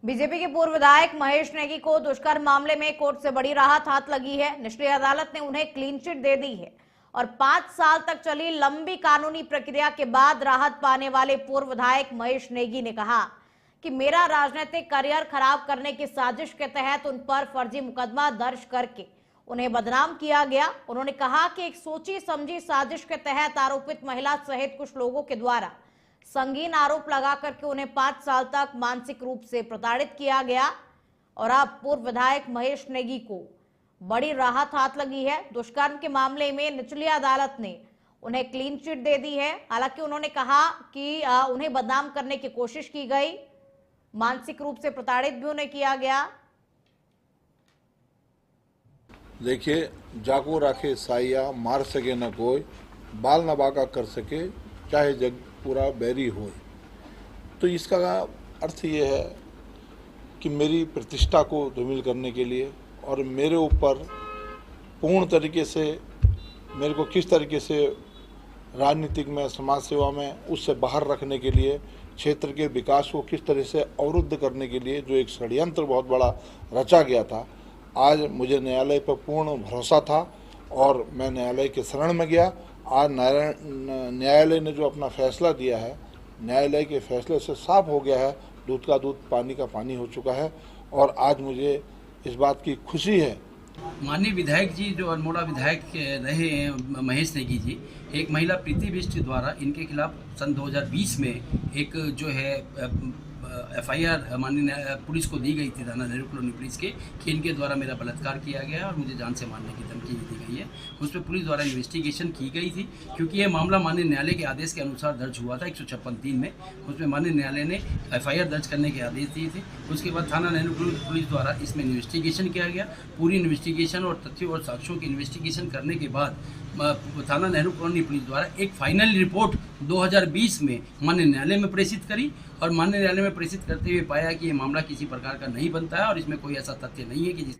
BJP के पूर्व विधायक महेश नेगी को दुष्कर्म मामले में कोर्ट से बड़ी राहत हाथ लगी है। निचली अदालत ने उन्हें क्लीन चिट दे दी है और 5 साल तक चली लंबी कानूनी प्रक्रिया के बाद राहत पाने वाले पूर्व विधायक महेश नेगी ने कहा कि मेरा राजनीतिक करियर खराब करने की साजिश के तहत उन पर फर्जी मुकदमा दर्ज करके उन्हें बदनाम किया गया। उन्होंने कहा कि एक सोची समझी साजिश के तहत आरोपित महिला सहित कुछ लोगों के द्वारा संगीन आरोप लगा करके उन्हें 5 साल तक मानसिक रूप से प्रताड़ित किया गया और अब पूर्व विधायक महेश नेगी को बड़ी राहत हाथ लगी है। दुष्कर्म के मामले में निचली अदालत ने उन्हें क्लीन चिट दे दी है। हालांकि उन्होंने कहा कि उन्हें बदनाम करने की कोशिश की गई, मानसिक रूप से प्रताड़ित भी उन्हें किया गया। देखिए, जाको राखे साइया मार सके न कोई, बाल न बाका कर सके चाहे जग पूरा बैरी हो। तो इसका अर्थ ये है कि मेरी प्रतिष्ठा को धूमिल करने के लिए और मेरे ऊपर पूर्ण तरीके से मेरे को किस तरीके से राजनीतिक में, समाज सेवा में उससे बाहर रखने के लिए, क्षेत्र के विकास को किस तरह से अवरुद्ध करने के लिए जो एक षड्यंत्र बहुत बड़ा रचा गया था, आज मुझे न्यायालय पर पूर्ण भरोसा था और मैं न्यायालय के शरण में गया। आज न्यायालय ने जो अपना फैसला दिया है, न्यायालय के फैसले से साफ हो गया है, दूध का दूध पानी का पानी हो चुका है और आज मुझे इस बात की खुशी है। माननीय विधायक जी जो अल्मोड़ा विधायक रहे हैं महेश नेगी जी, एक महिला प्रीति बिष्ट द्वारा इनके खिलाफ सन 2020 में एक जो है FIR माननीय पुलिस को दी गई थी, थाना नेहरू कॉलोनी पुलिस के, कि इनके द्वारा मेरा बलात्कार किया गया है और मुझे जान से मारने की धमकी दी गई है। उस पर पुलिस द्वारा इन्वेस्टिगेशन की गई थी क्योंकि ये मामला माननीय न्यायालय के आदेश के अनुसार दर्ज हुआ था 156(3) में। उसमें माननीय न्यायालय ने FIR दर्ज करने के आदेश दिए थे। उसके बाद थाना नेहरू कॉलोनी पुलिस द्वारा इसमें इन्वेस्टिगेशन किया गया। पूरी इन्वेस्टिगेशन और तथ्यों और साक्ष्यों की इन्वेस्टिगेशन करने के बाद थाना नेहरू कॉलोनी पुलिस द्वारा एक फाइनल रिपोर्ट 2020 में माननीय न्यायालय में प्रेषित करी और माननीय न्यायालय में प्रेषित करते हुए पाया कि ये मामला किसी प्रकार का नहीं बनता है और इसमें कोई ऐसा तथ्य नहीं है कि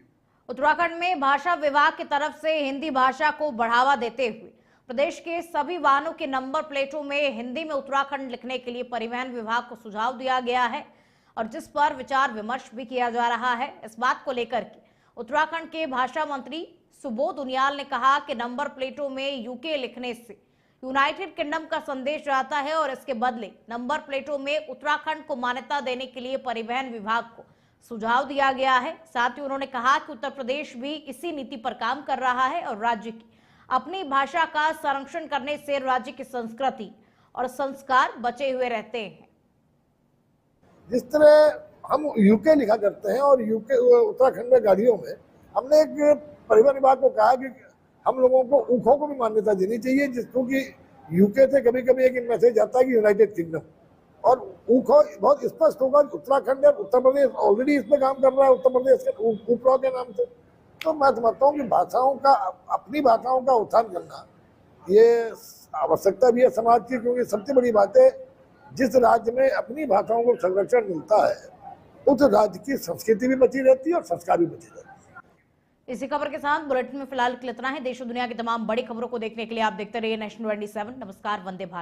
उत्तराखंड में भाषा विभाग की तरफ से हिंदी भाषा को बढ़ावा देते हुए प्रदेश के सभी वाहनों के नंबर प्लेटों में हिंदी में उत्तराखंड लिखने के लिए परिवहन विभाग को सुझाव दिया गया है और जिस पर विचार विमर्श भी किया जा रहा है। इस बात को लेकर के उत्तराखंड के भाषा मंत्री सुबोध उनियाल ने कहा कि नंबर प्लेटों में यूके लिखने से यूनाइटेड किंगडम का संदेश जाता है और इसके बदले नंबर प्लेटों में उत्तराखंड को मान्यता देने के लिए परिवहन विभाग को सुझाव दिया गया है। साथ ही उन्होंने कहा कि उत्तर प्रदेश भी इसी नीति पर काम कर रहा है और राज्य की अपनी भाषा का संरक्षण करने से राज्य की संस्कृति और संस्कार बचे हुए रहते हैं। जिस तरह हम यूके लिखा करते हैं और यूके उत्तराखंड में गाड़ियों में, हमने एक परिवहन विभाग को कहा कि हम लोगों को ऊखों को भी मान्यता देनी चाहिए, जिसको कि यूके से कभी कभी एक मैसेज आता है कि यूनाइटेड किंगडम, और ऊखों बहुत स्पष्ट होगा। उत्तराखंड और उत्तर प्रदेश ऑलरेडी इसमें काम कर रहा है, उत्तर प्रदेश के ऊपरों के नाम से। तो मैं समझता हूँ कि भाषाओं का, अपनी भाषाओं का उत्थान करना ये आवश्यकता भी है समाज की, क्योंकि सबसे बड़ी बात है जिस राज्य में अपनी भाषाओं को संरक्षण मिलता है उस राज्य की संस्कृति भी बची रहती है और संस्कार भी बचे रहते हैं। इसी खबर के साथ बुलेटिन में फिलहाल इतना है। देश और दुनिया की तमाम बड़ी खबरों को देखने के लिए आप देखते रहिए नेशन 27। नमस्कार, वंदे भारत।